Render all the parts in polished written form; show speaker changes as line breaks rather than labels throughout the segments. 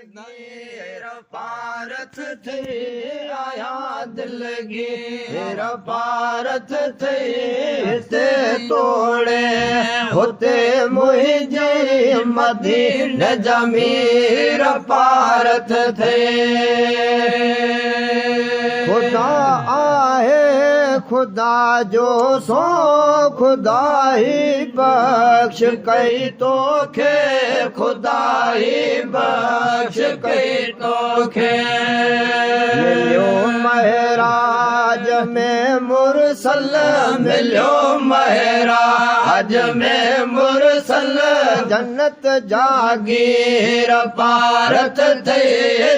दिलगीर पारथ थे आया दिलगीर पारथ थे ते तोड़े होते मुझे मदीन जमीर पारथ थे खुदा आहे खुदा जो सो खुदा ही बख्श कई तो खे खुदा ही बख्श कई तो खे मिलियो महराज में मुरसल मिलियो महराज में मुरसल जन्नत जागीर पारथ थे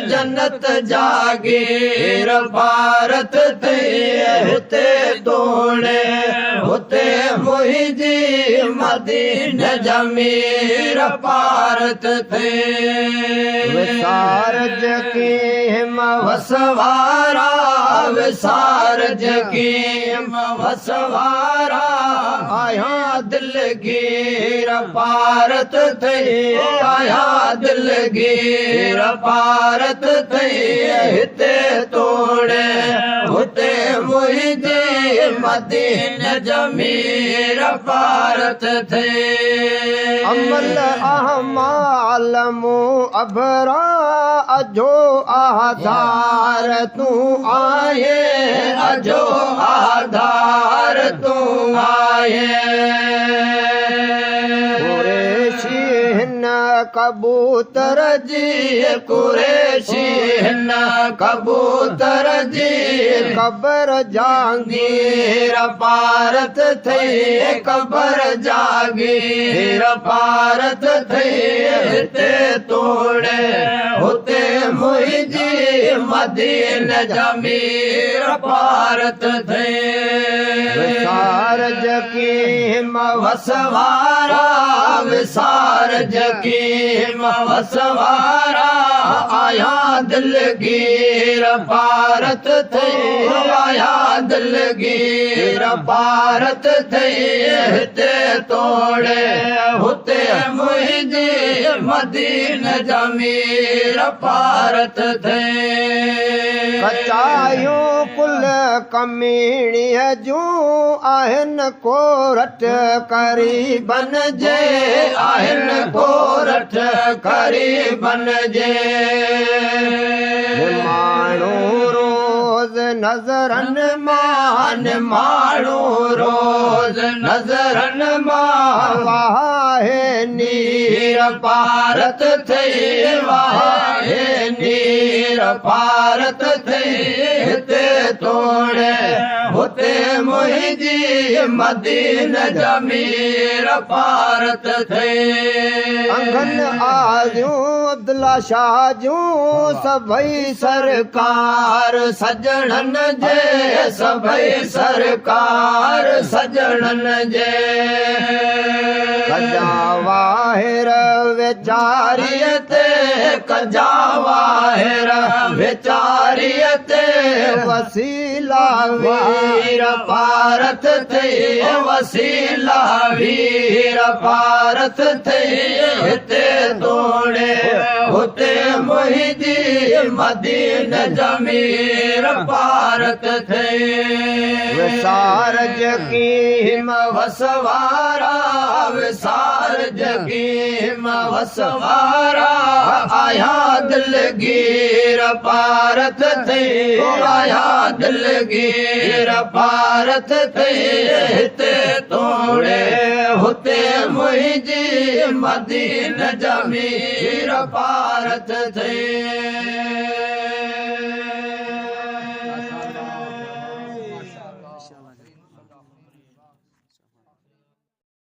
जन्नत जागीर पारथ थे हुते तोड़े हुते मुहिजी मदीन जमीर पारथ थे विसारज की वसवारा विसारज की वसवारा आया दिलगीर पारथ थे आया दिलगीर पारथ थे हिते तोड़े हुते मुहिजी मदीन जमीर पारथ थे अमल अहमाल मु अभरा अजो आधार तू आए अजो आधार तू आए कुरेशी हिन कबूतर जी कुरेशी हिन कबूतर जी कबर जागीर पारथ थे कबर जागीर पारथ थे हिते तोड़े हुते मुहिजी मदीन जमीर पारथ थे विसारज की वसवारा विसारज की वसवारा आया दिलगीर पारथ थे आया दिलगीर पारथ थे हिते तोड़े हुते मुहिजी मदीन जमीर पारथ थे कचायूं कुल कमीणी जूं आहिनि कोरठ करीबन जे आहिनि कोरठ करीबन जे माण्हू रोज़ नज़रन मान माण्हू रोज़ नज़रन मां वाहे नीर पारथ थे वाहे नीर पारथ थे हिते तोड़े हुते मुहिजी मदीन जमीर पारथ थे अंगन आजूं अब्दुल्ला शाह जूं सभई सरकार सजणन जे सभई सरकार सजणन जे कजा वाहिर वेचारीअ ते कजा वाहिर वेचारीअ ते वसीला वीर पारथ थे वसीला वीर पारथ थे हिते तोड़े हुते मुहिजी मदीन जमीर पारथ थे विसारज की वसवारा विसारज की वसवारा आया दिलगीर पारथ थे आया दिलगीर पारथ थे हिते तोड़े हुते मुहिजी मदीन जमीर पारथ थे